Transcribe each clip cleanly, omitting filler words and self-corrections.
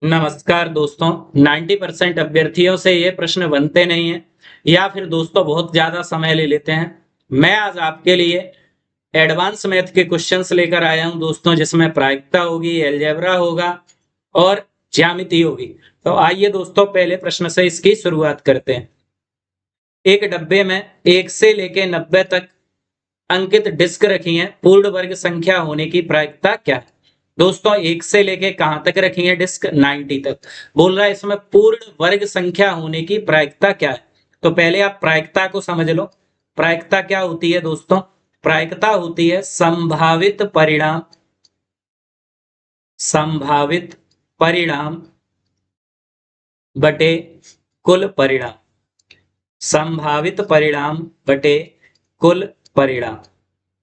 नमस्कार दोस्तों। 90% अभ्यर्थियों से ये प्रश्न बनते नहीं हैं या फिर दोस्तों बहुत ज्यादा समय ले लेते हैं। मैं आज आपके लिए एडवांस मैथ के क्वेश्चंस लेकर आया हूं दोस्तों, जिसमें प्रायिकता होगी, अलजेब्रा होगा और ज्यामिति होगी। तो आइए दोस्तों पहले प्रश्न से इसकी शुरुआत करते हैं। एक डब्बे में 1 से लेके 90 तक अंकित डिस्क रखी है, पूर्ण वर्ग संख्या होने की प्रायिकता क्या है? दोस्तों 1 से लेके कहां तक रखी है डिस्क? 90 तक। बोल रहा है इसमें पूर्ण वर्ग संख्या होने की प्रायिकता क्या है। तो पहले आप प्रायिकता को समझ लो। प्रायिकता क्या होती है दोस्तों? प्रायिकता होती है संभावित परिणाम, संभावित परिणाम बटे कुल परिणाम, संभावित परिणाम बटे कुल परिणाम।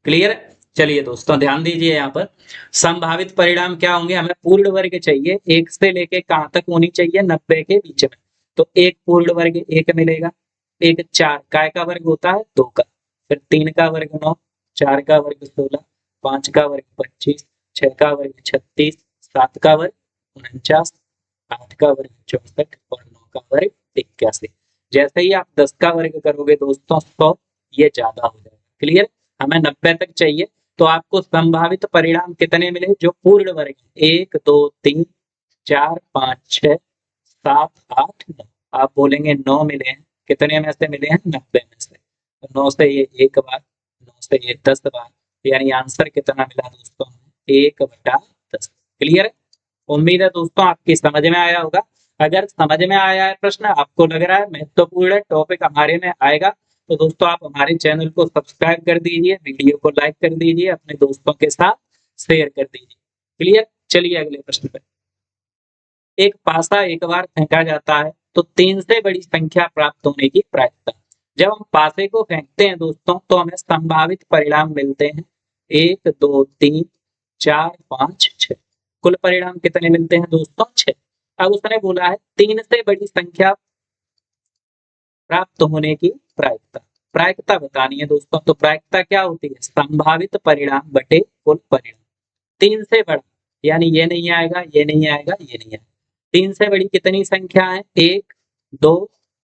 क्लियर? चलिए दोस्तों ध्यान दीजिए, यहाँ पर संभावित परिणाम क्या होंगे। हमें पूर्ण वर्ग चाहिए, 1 से लेके कहां तक होनी चाहिए? 90 के बीच में। तो एक पूर्ण वर्ग 1 मिलेगा, एक 4 काय का वर्ग होता है 2 का, फिर 3 का वर्ग 9, 4 का वर्ग 16, 5 का वर्ग 25, 6 का वर्ग 36, 7 का वर्ग 49, 8 का वर्ग 64 और 9 का वर्ग 81। जैसे ही आप 10 का वर्ग करोगे दोस्तों 100, ये ज्यादा हो जाएगा। क्लियर? हमें 90 तक चाहिए, तो आपको संभावित परिणाम कितने मिले जो पूर्ण वर्ग? 1 2 3 4 5 6 7 8 9। आप बोलेंगे 9 मिले हैं, कितने में से मिले हैं? 90 में से। तो 9 से ये 1 बार, 9 से ये 10 बार, यानी आंसर कितना मिला दोस्तों? 1/10। क्लियर है? उम्मीद है दोस्तों आपकी समझ में आया होगा। अगर समझ में आया है प्रश्न, आपको लग रहा है महत्वपूर्ण है, टॉपिक हमारे में आएगा, तो दोस्तों आप हमारे चैनल को सब्सक्राइब कर दीजिए, वीडियो को लाइक कर दीजिए, अपने दोस्तों के साथ शेयर कर दीजिए। क्लियर? चलिए अगले प्रश्न पर। एक पासा एक बार फेंका जाता है तो 3 से बड़ी संख्या प्राप्त होने की प्रायिकता। जब हम पासे को फेंकते हैं दोस्तों तो हमें संभावित परिणाम मिलते हैं 1 2 3 4 5 6। कुल परिणाम कितने मिलते हैं दोस्तों? 6। अब उसने बोला है 3 से बड़ी संख्या प्राप्त होने की प्रायिकता। प्रायिकता बतानी है दोस्तों। तो प्रायिकता क्या होती है? संभावित परिणाम बटे कुल परिणाम। 3 से बड़ा, यानी ये नहीं आएगा, ये नहीं आएगा, ये नहीं आएगा। 3 से बड़ी कितनी संख्या है? 1 2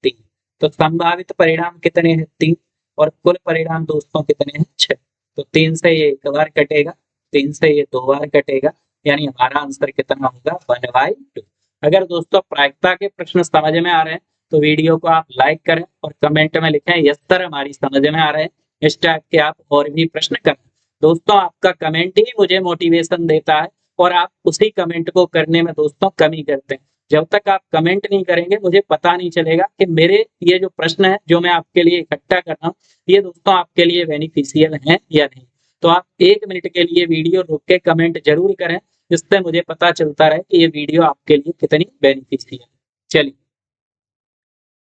3। तो संभावित परिणाम कितने हैं? 3। और कुल परिणाम दोस्तों कितने हैं? 6। तो 3 से ये 1 बार कटेगा, 3 से ये 2 बार कटेगा, यानी हमारा आंसर कितना होगा? 1/2। अगर दोस्तों प्रायिकता के प्रश्न समझ में आ रहे हैं तो वीडियो को आप लाइक करें और कमेंट में लिखें यस सर हमारी समझ में आ रहे हैं। इस टाइप के आप और भी प्रश्न करें। दोस्तों आपका कमेंट ही मुझे मोटिवेशन देता है और आप उसी कमेंट को करने में दोस्तों कमी करते हैं। जब तक आप कमेंट नहीं करेंगे मुझे पता नहीं चलेगा कि मेरे ये जो प्रश्न है जो मैं आपके लिए इकट्ठा कर रहा हूँ, ये दोस्तों आपके लिए बेनिफिशियल है या नहीं। तो आप 1 मिनट के लिए वीडियो रोक के कमेंट जरूर करें, जिससे मुझे पता चलता रहे कि ये वीडियो आपके लिए कितनी बेनिफिशियल है। चलिए,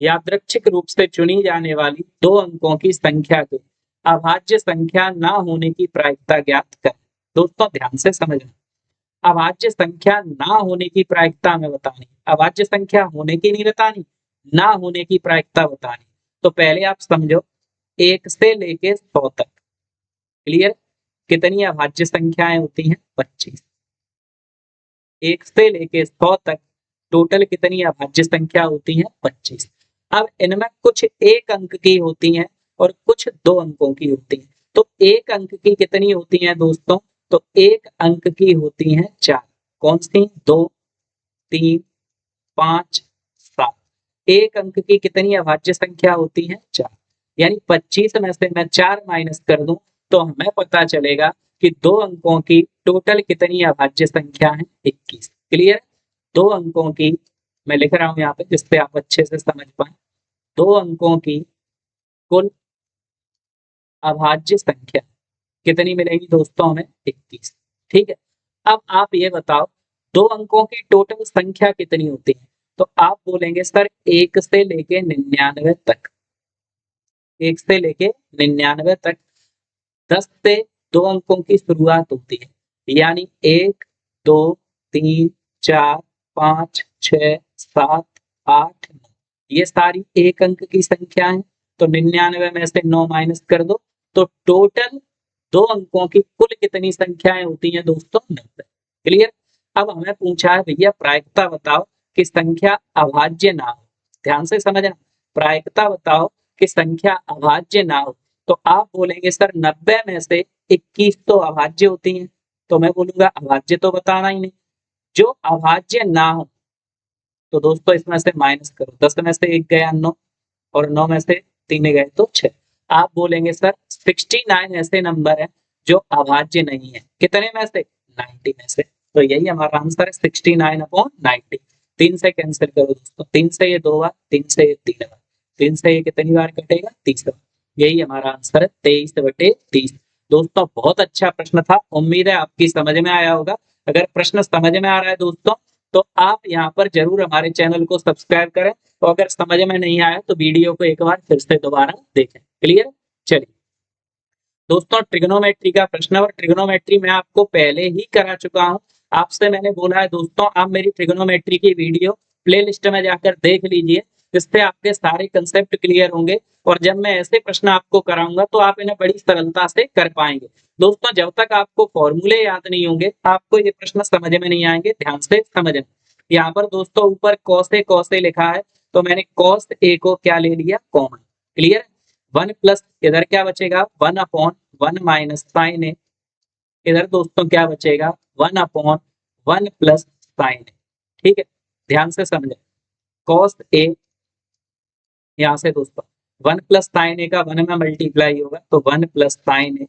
यादृच्छिक रूप से चुनी जाने वाली 2 अंकों की संख्या के अभाज्य संख्या ना होने की प्रायिकता ज्ञात करें। दोस्तों ध्यान से समझना, अभाज्य संख्या ना होने की प्रायिकता हमें बतानी। अभाज्य संख्या होने की नहीं बतानी, ना होने की प्रायिकता बतानी। तो पहले आप समझो, 1 से लेके 100 तक। क्लियर? कितनी अभाज्य संख्याएं होती हैं? 25। 1 से लेके 100 तक टोटल कितनी अभाज्य संख्या होती है? 25। अब इनमें कुछ 1 अंक की होती हैं और कुछ 2 अंकों की होती हैं। तो 1 अंक की कितनी होती हैं दोस्तों? तो 1 अंक की होती हैं 4। कौन सी? 2 3 5 7। 1 अंक की कितनी अभाज्य संख्या होती है? 4। यानी 25 में से मैं 4 माइनस कर दूं तो हमें पता चलेगा कि 2 अंकों की टोटल कितनी अभाज्य संख्या है? 21। क्लियर? 2 अंकों की मैं लिख रहा हूं यहाँ पे जिससे आप अच्छे से समझ पाए। 2 अंकों की कुल अभाज्य संख्या कितनी मिलेगी दोस्तों? हमें 21। ठीक है। अब आप ये बताओ 2 अंकों की टोटल संख्या कितनी होती है? तो आप बोलेंगे सर 1 से लेके 99 तक। 1 से लेके 99 तक 10 से 2 अंकों की शुरुआत होती है, यानी 1 2 3 4 5 6 7 8 9। ये सारी 1 अंक की संख्या है। तो 99 में से 9 माइनस कर दो तो टोटल 2 अंकों की कुल कितनी संख्याएं होती हैं दोस्तों? 90। क्लियर? अब हमें पूछा है भैया प्रायिकता बताओ कि संख्या अभाज्य ना हो। ध्यान से समझना, प्रायिकता बताओ कि संख्या अभाज्य ना हो। तो आप बोलेंगे सर 90 में से 21 तो अभाज्य होती हैं, तो मैं बोलूंगा अभाज्य तो बताना ही नहीं। जो अभाज्य ना हो तो दोस्तों इसमें से माइनस करो, 10 में से 1 गया 9 और 9 में से 3 गए तो 6। आप बोलेंगे सर 69 ऐसे नंबर है जो अभाज्य नहीं है, कितने में से? 90 में से। तो यही हमारा आंसर है 69/90। 3 से कैंसिल करो दोस्तों, 3 से ये 2 बार, 3 से ये 3 बार, 3 से ये कितनी बार कटेगा? 30 बार। यही हमारा आंसर है 23/30। दोस्तों बहुत अच्छा प्रश्न था, उम्मीद है आपकी समझ में आया होगा। अगर प्रश्न समझ में आ रहा है दोस्तों तो आप यहाँ पर जरूर हमारे चैनल को सब्सक्राइब करें, और अगर समझ में नहीं आया तो वीडियो को एक बार फिर से दोबारा देखें। क्लियर? चलिए दोस्तों ट्रिग्नोमेट्री का प्रश्न, और ट्रिग्नोमेट्री मैं आपको पहले ही करा चुका हूं। आपसे मैंने बोला है दोस्तों आप मेरी ट्रिग्नोमेट्री की वीडियो प्लेलिस्ट में जाकर देख लीजिए, जिससे आपके सारे कंसेप्ट क्लियर होंगे, और जब मैं ऐसे प्रश्न आपको कराऊंगा तो आप इन्हें बड़ी सरलता से कर पाएंगे। दोस्तों जब तक आपको फॉर्मूले याद नहीं होंगे आपको ये प्रश्न समझ में नहीं आएंगे, ध्यान से समझना। यहाँ पर दोस्तों ऊपर कॉस ए लिखा है, तो मैंने कॉस ए को क्या ले लिया? कॉमन। क्लियर? 1 प्लस इधर क्या बचेगा? 1/1 माइनस साइन ए। इधर दोस्तों क्या बचेगा? 1/1 प्लस साइन ए। ठीक है, ध्यान से समझे। कॉस ए यहाँ से दोस्तों 1 प्लस साइन ए का 1 में मल्टीप्लाई होगा तो 1 प्लस साइन ए।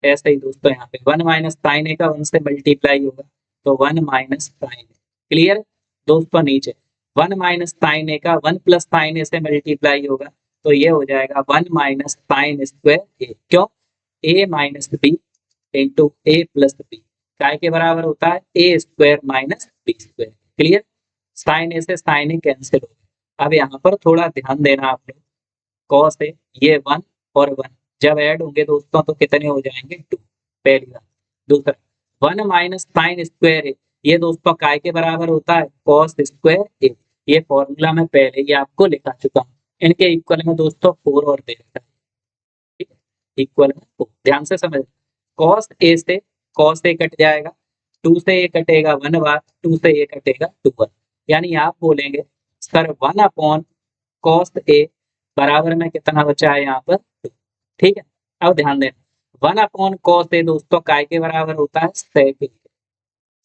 ऐसे ही दोस्तों यहाँ पे 1 माइनस साइन ए का 1 से मल्टीप्लाई होगा तो 1 माइनस साइन ए। क्लियर? दोस्तों नीचे 1 माइनस साइन ए का 1 प्लस साइन ए से मल्टीप्लाई होगा तो ये हो जाएगा 1 माइनस साइन स्क्वायर ए। क्यों? A minus B into A plus B काय के बराबर होता है? A square minus B square. Clear? Sine A से साइन ए कैंसिल हो गया। अब यहाँ पर थोड़ा ध्यान देना आप लोग, कॉस है ये 1 और 1 जब ऐड होंगे दोस्तों तो कितने हो जाएंगे? 2। पहली बात। दूसरा 1 माइनस साइन स्क्वायर है, ये दोस्तों काय के बराबर होता है? कॉस स्क्वायर ए। ये फॉर्मूला मैं पहले ही आपको लिखा चुका हूँ। इनके इक्वल में दोस्तों 4 और दे रखा है। ठीक है, इक्वल में 4। ध्यान से समझ, कॉस ए से कॉस ए कट जाएगा, 2 से ए कटेगा 1 बार, 2 से ए कटेगा 2 बार। यानी आप बोलेंगे सर 1 कॉस ए बराबर में कितना बचा है यहाँ पर? 2। ठीक है, अब ध्यान देना 1 कॉस ए दोस्तों काय के बराबर होता है? सेक ए।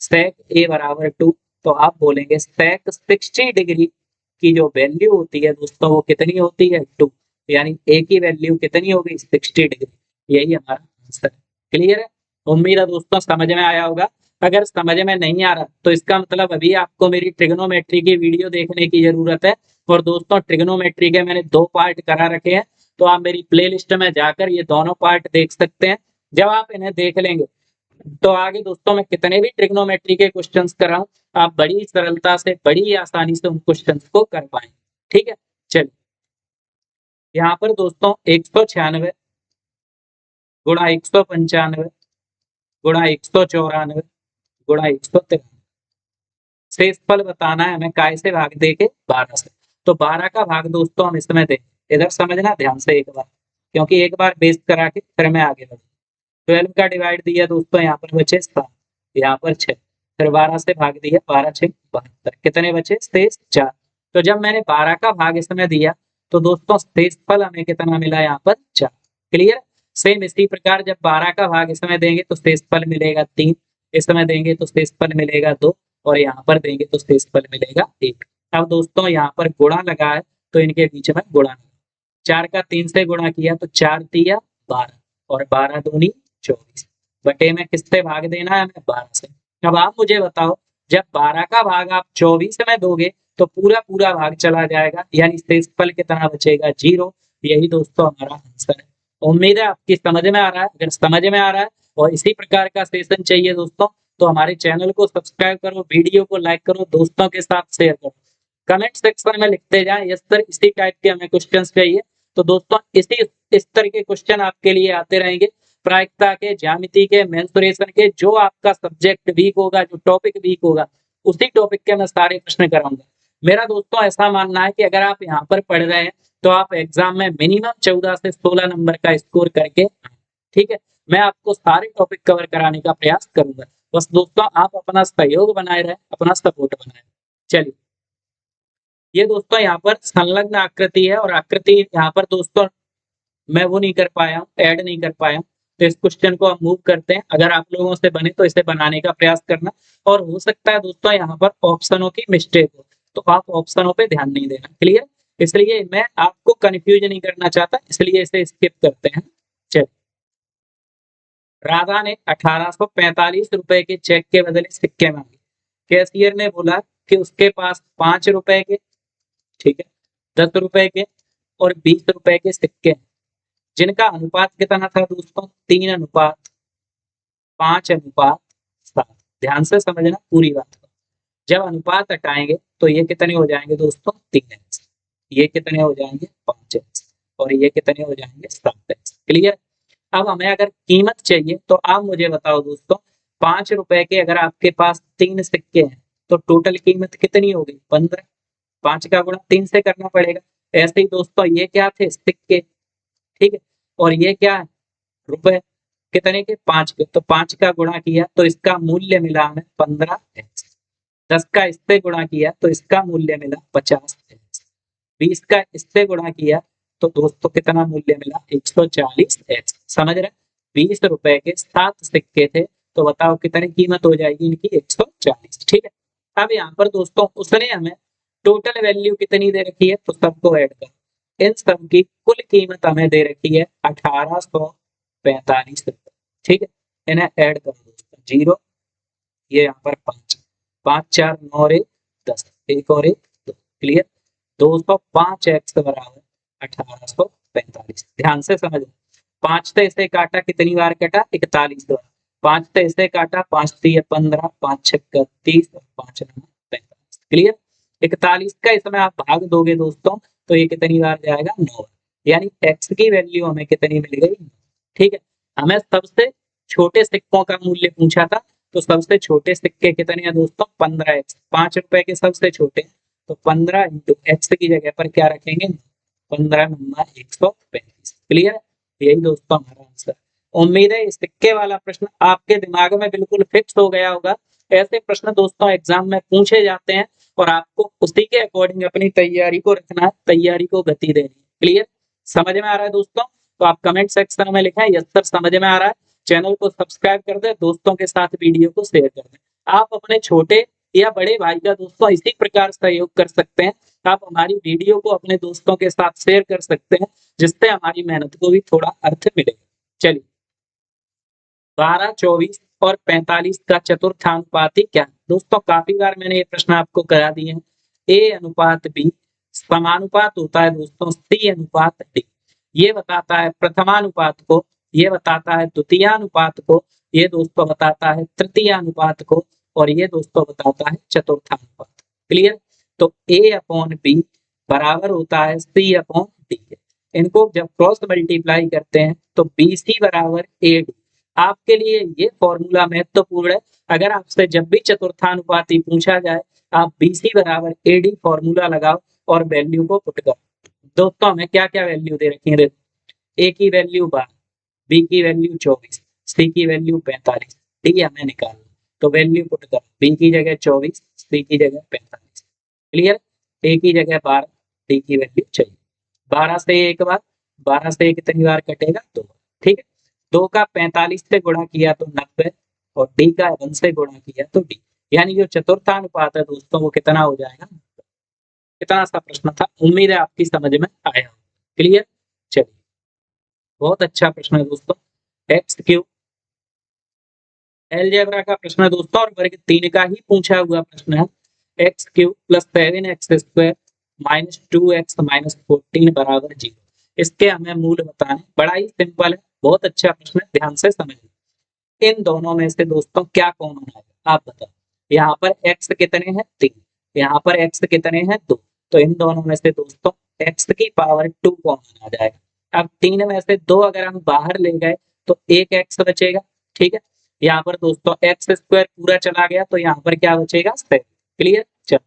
सेक ए बराबर 2, तो आप बोलेंगे सेक 60 डिग्री की जो वैल्यू होती है दोस्तों वो कितनी होती है? 2। यानी ए की वैल्यू कितनी होगी? 60 डिग्री। यही हमारा आंसर है। क्लियर है? उम्मीद है दोस्तों समझ में आया होगा। अगर समझ में नहीं आ रहा तो इसका मतलब अभी आपको मेरी ट्रिग्नोमेट्री की वीडियो देखने की जरूरत है। और दोस्तों ट्रिग्नोमेट्री के मैंने 2 पार्ट करा रखे हैं, तो आप मेरी प्लेलिस्ट में जाकर ये दोनों पार्ट देख सकते हैं। जब आप इन्हें देख लेंगे तो आगे दोस्तों मैं कितने भी ट्रिग्नोमेट्री के क्वेश्चंस कराऊं आप बड़ी सरलता से, बड़ी आसानी से उन क्वेश्चंस को कर पाएंगे। ठीक है, चलिए यहाँ पर दोस्तों 196 गुणा 195 गुणा 194 गुणा 193 शेषफल बताना है हमें काय से भाग दे के? 12 से। तो 12 का भाग दोस्तों हम इसमें दें, इधर समझना ध्यान से एक बार, क्योंकि एक बार बेस करा के फिर मैं आगे बढ़ू। 12 का डिवाइड दिया दोस्तों, यहाँ पर बचे 7, यहाँ पर 6, फिर 12 से भाग दिया, 12 6 72, कितने बचे? शेष 4। तो जब मैंने 12 का भाग इसमें दिया तो दोस्तों शेषफल हमें कितना मिला? यहाँ पर 4। क्लियर? सेम इसी प्रकार जब 12 का भाग इसमें देंगे तो शेषफल मिलेगा 3, इसमें देंगे तो शेषफल मिलेगा 2, और यहाँ पर देंगे तो शेषफल मिलेगा 1। अब दोस्तों यहाँ पर गुणा लगा है तो इनके बीच में गुणा, 4 का 3 से गुणा किया तो 4 तिया 12 और 12 दूनी 24, बटे में किससे भाग देना है हमें? 12 से। अब आप मुझे बताओ जब 12 का भाग आप 24 में दोगे तो पूरा पूरा भाग चला जाएगा, यानी शेषफल कितना बचेगा? 0। यही दोस्तों हमारा आंसर है। उम्मीद है आपकी समझ में आ रहा है। अगर समझ में आ रहा है और इसी प्रकार का सेशन चाहिए दोस्तों तो हमारे चैनल को सब्सक्राइब करो, वीडियो को लाइक करो, दोस्तों के साथ शेयर करो, कमेंट सेक्शन में लिखते जाएं इस तरह इसी टाइप के हमें क्वेश्चंस चाहिए। तो दोस्तों इस तरह के क्वेश्चन आपके लिए आते रहेंगे, प्रायिकता के, ज्यामिति के, मेंसुरेशन के, जो आपका सब्जेक्ट वीक होगा, जो टॉपिक वीक होगा, उसी टॉपिक के मैं सारे प्रश्न कराऊंगा। मेरा दोस्तों ऐसा मानना है कि अगर आप यहाँ पर पढ़ रहे हैं तो आप एग्जाम में मिनिमम 14 से 16 नंबर का स्कोर करके, ठीक है, मैं आपको सारे टॉपिक कवर कराने का प्रयास करूंगा। बस दोस्तों आप अपना सहयोग बनाए रहे, अपना सपोर्ट बनाए रहे। चलिए, ये दोस्तों यहाँ पर संलग्न आकृति है और आकृति यहाँ पर दोस्तों मैं वो नहीं कर पाया हूँ, ऐड नहीं कर पाया हूँ। तो इस क्वेश्चन को हम मूव करते हैं। अगर आप लोगों से बने तो इसे बनाने का प्रयास करना, और हो सकता है दोस्तों यहाँ पर ऑप्शनों की मिस्टेक हो, तो आप ऑप्शनों पे ध्यान नहीं देना। क्लियर? इसलिए मैं आपको कंफ्यूज नहीं करना चाहता, इसलिए इसे स्किप करते हैं। चलिए, राधा ने 1845 रुपए के चेक के बदले सिक्के मांगे। कैशियर ने बोला कि उसके पास 5 रुपए के, ठीक है, 10 रुपए के और 20 रुपए के सिक्के हैं, जिनका अनुपात कितना था दोस्तों? 3:5:7। ध्यान से समझना पूरी बात को। जब अनुपात हटाएंगे तो ये कितने हो जाएंगे दोस्तों? 3x। ये कितने हो जाएंगे? 5x। और ये कितने हो जाएंगे? 7x। क्लियर? अब हमें अगर कीमत चाहिए तो आप मुझे बताओ दोस्तों, 5 रुपए के अगर आपके पास 3 सिक्के हैं तो टोटल कीमत कितनी होगी? 15। 5 का गुणा 3 से करना पड़ेगा। ऐसे ही दोस्तों ये क्या थे? सिक्के, ठीक है, और ये क्या है? रुपए। कितने के? 5 के। तो 5 का गुणा किया तो इसका मूल्य मिला हमें 15x। 10 का इससे गुणा किया तो इसका मूल्य मिला 50x। 20 का इससे गुणा किया तो दोस्तों कितना मूल्य मिला? 140x। समझ रहे? 20 रुपए के 7 सिक्के थे, तो बताओ कितनी कीमत हो जाएगी इनकी? 140। ठीक है, अब यहाँ पर दोस्तों उसने हमें टोटल वैल्यू कितनी दे रखी है, तो सबको ऐड कर। इन सब की कुल कीमत हमें दे रखी है 1845 रुपए। ठीक है, इन्हें ऐड करो दोस्तों। 0, ये यहाँ पर 5, 5 4 9 और 1 10, एक और एक 2। क्लियर? 205x बराबर 1845। ध्यान से समझ। 5 से इसे काटा, कितनी बार कटा? 41 बार। 5 से इसे काटा, 5 3 15, 5 6 30 और 5 9 45। क्लियर? 41 का इसमें आप भाग दोगे दोस्तों तो ये कितनी बार जाएगा? 9 बार। यानी x की वैल्यू हमें कितनी मिल गई? ठीक है, हमें सबसे छोटे सिक्कों का मूल्य पूछा था, तो सबसे छोटे सिक्के कितने हैं दोस्तों? 15x। 5 रुपए के सबसे छोटे, तो 15 इंटू एक्स की जगह पर क्या रखेंगे? 15 नंबर 135। क्लियर? यही दोस्तों हमारा आंसर। उम्मीद है इस सिक्के वाला प्रश्न आपके दिमाग में बिल्कुल फिक्स हो गया होगा। ऐसे प्रश्न दोस्तों एग्जाम में पूछे जाते हैं और आपको उसी के अकॉर्डिंग अपनी तैयारी को रखना है, तैयारी को गति देनी है। क्लियर? समझ में आ रहा है दोस्तों? तो आप कमेंट सेक्शन में लिखें यस सर समझ में आ रहा है। चैनल को सब्सक्राइब कर दे, दोस्तों के साथ वीडियो को शेयर कर दें। आप अपने छोटे या बड़े भाई का दोस्तों इसी प्रकार सहयोग कर सकते हैं। आप हमारी वीडियो को अपने दोस्तों के साथ शेयर कर सकते हैं, जिससे हमारी मेहनत को भी थोड़ा अर्थ मिलेगा। चलिए, 12 24 और 45 का चतुर्थानुपाती क्या? दोस्तों काफी बार मैंने ये प्रश्न आपको करा दिए हैं। ए अनुपात बी समानुपात होता है दोस्तों सी अनुपात डी। ये बताता है प्रथमानुपात को, ये बताता है द्वितीयानुपात को, ये दोस्तों बताता है तृतीयानुपात को, और ये दोस्तों बताता है चतुर्थानुपात। क्लियर? तो ए अपॉन बी बराबर होता है सी अपॉन डी। इनको जब क्रॉस मल्टीप्लाई करते हैं तो बी सी बराबर ए डी। आपके लिए ये फॉर्मूला महत्वपूर्ण है। अगर आपसे जब भी चतुर्थानुपाती पूछा जाए, आप BC बराबर AD फॉर्मूला लगाओ और वैल्यू को पुट करो। दोस्तों हमें क्या क्या वैल्यू दे रखी है? देखो, A की वैल्यू 12, B की वैल्यू 24, C की वैल्यू 45, D हमें निकालना। तो वैल्यू पुट करो, B की जगह 24, C की जगह 45। क्लियर? A की जगह 12, D की वैल्यू चाहिए। 12 से एक बार, 12 से कितनी बार कटेगा? 2। ठीक है, 2 का 45 से गुणा किया तो 90, और डी का 1 से गुणा किया तो डी। यानी जो चतुर्थानुपात है दोस्तों वो कितना हो जाएगा? कितना सा प्रश्न था, उम्मीद है आपकी समझ में आया। क्लियर? चलिए, बहुत अच्छा प्रश्न है दोस्तों। एक्स क्यूब अलजेब्रा का प्रश्न है दोस्तों, और वर्ग 3 का ही पूछा हुआ प्रश्न है। X cube plus 7x square minus 2x minus 14 बराबर 0। इसके हमें मूल बताने। बड़ा ही सिंपल है, बहुत अच्छा प्रश्न है, ध्यान से समझिए। इन दोनों में से दोस्तों क्या कॉमन आएगा आप बताओ? यहाँ पर x कितने हैं? 3। यहाँ पर x कितने हैं? 2। तो इन दोनों में से दोस्तों x की पावर 2 कॉमन आ जाएगा। अब 3 में से 2 अगर हम बाहर ले गए तो एक x बचेगा। ठीक है, यहाँ पर दोस्तों एक्स स्क्वायर पूरा चला गया तो यहाँ पर क्या बचेगा? 7। क्लियर? चलो,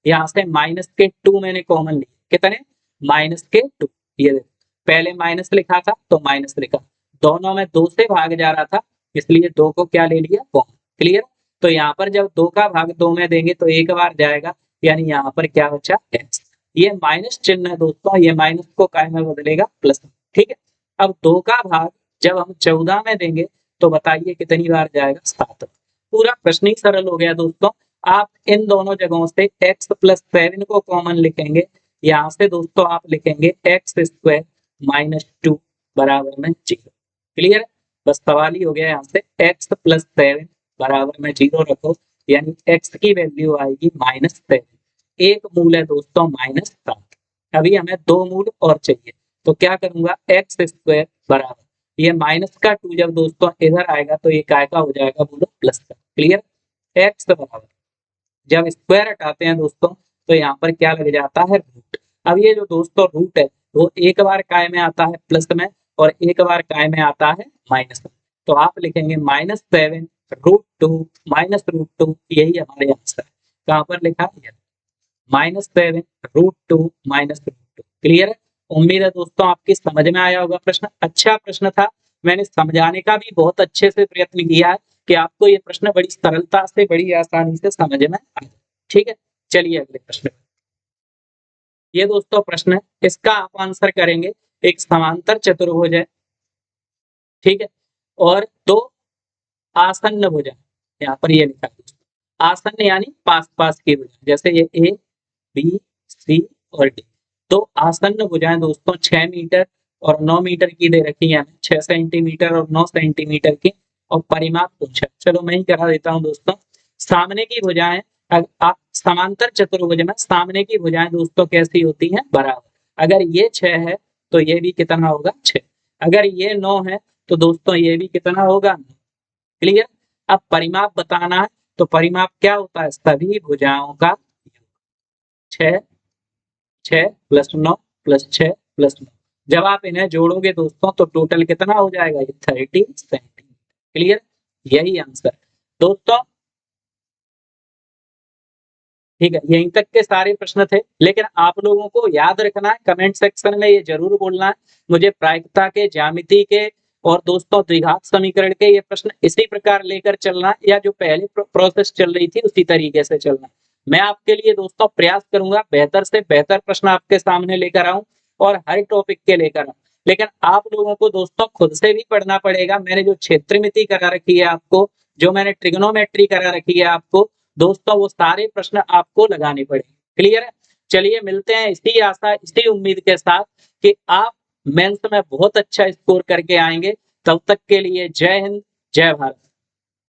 यहाँ से माइनस के 2 मैंने कॉमन लिए। कितने? माइनस के 2। ये देखो, पहले माइनस लिखा था तो माइनस लिखा, दोनों में 2 से भाग जा रहा था, इसलिए 2 को क्या ले लिया? कॉमन। क्लियर। तो यहाँ पर जब 2 का भाग 2 में देंगे तो एक बार जाएगा, यानी यहाँ पर क्या बचा x। ये माइनस चिन्ह है दोस्तों, ये माइनस को काय में बदलेगा प्लस। ठीक है, अब 2 का भाग जब हम 14 में देंगे तो बताइए कितनी बार जाएगा 7। पूरा प्रश्न ही सरल हो गया दोस्तों। आप इन दोनों जगहों से x प्लस 7 को कॉमन लिखेंगे, यहाँ से दोस्तों आप लिखेंगे एक्स स्क्वायर माइनस 2 बराबर में 0। क्लियर, बस सवाल ही हो गया। यहाँ से x प्लस 7 बराबर में 0 रखो, यानी x की वैल्यू आएगी -7। एक मूल है दोस्तों -7। अभी हमें 2 मूल और चाहिए, तो क्या करूंगा, एक्स स्क्वायर बराबर ये माइनस का 2 जब दोस्तों इधर आएगा तो ये काय का हो जाएगा, बोलो प्लस का। क्लियर, एक्स बराबर जब स्क्वायर हटाते हैं दोस्तों तो यहाँ पर क्या लग जाता है, रूट। अब ये जो दोस्तों रूट है वो एक बार काय में आता है प्लस में और एक बार काय में आता है माइनस में। तो आप लिखेंगे -7 √2 माइनस √2, यही हमारे आंसर है। कहाँ पर लिखा है, -7 √2 माइनस √2। क्लियर है, उम्मीद है दोस्तों आपकी समझ में आया होगा। प्रश्न अच्छा प्रश्न था, मैंने समझाने का भी बहुत अच्छे से प्रयत्न किया है कि आपको ये प्रश्न बड़ी सरलता से बड़ी आसानी से समझ में आए। ठीक है, चलिए अगले प्रश्न। ये दोस्तों प्रश्न है, इसका आप आंसर करेंगे। एक समांतर चतुर्भुज है, ठीक है, और 2 आसन्न भुजा, यहाँ पर ये लिखा है आसन्न यानी पास पास की भुजा, जैसे ये ए बी सी और डी। तो आसन्न भुजाएं दोस्तों 6 मीटर और 9 मीटर की दे रखी है, 6 सेंटीमीटर और 9 सेंटीमीटर की, और परिमाप पूछा। चलो मैं ही करा देता हूं दोस्तों। सामने की भुजाएं, समांतर चतुर्भुज में सामने की भुजाएं दोस्तों कैसी होती हैं, बराबर। अगर ये 6 है तो ये भी कितना होगा, 6। अगर ये 9 है तो दोस्तों ये भी कितना होगा, 9। क्लियर, अब परिमाप बताना है तो परिमाप क्या होता है, सभी भुजाओं का 6 6 प्लस 9 प्लस 6 प्लस 9। जब आप इन्हें जोड़ोगे दोस्तों तो टोटल कितना हो जाएगा, ये 30 सेंटीमीटर। क्लियर, यही आंसर दोस्तों। ठीक है, यहीं तक के सारे प्रश्न थे, लेकिन आप लोगों को याद रखना है, कमेंट सेक्शन में ये जरूर बोलना है मुझे प्रायिकता के, ज्यामिति के और दोस्तों द्विघात समीकरण के ये प्रश्न इसी प्रकार लेकर चलना, या जो पहले प्रोसेस चल रही थी उसी तरीके से चलना। मैं आपके लिए दोस्तों प्रयास करूंगा बेहतर से बेहतर प्रश्न आपके सामने लेकर आऊं और हर टॉपिक के लेकर आऊं। लेकिन आप लोगों को दोस्तों खुद से भी पढ़ना पड़ेगा। मैंने जो क्षेत्रमिति करा रखी है आपको, जो मैंने ट्रिग्नोमेट्री करा रखी है आपको दोस्तों, वो सारे प्रश्न आपको लगाने पड़ेंगे। क्लियर है, चलिए मिलते हैं इसी आशा इसी उम्मीद के साथ कि आप मेंस में बहुत अच्छा स्कोर करके आएंगे। तब तक के लिए जय हिंद, जय भारत।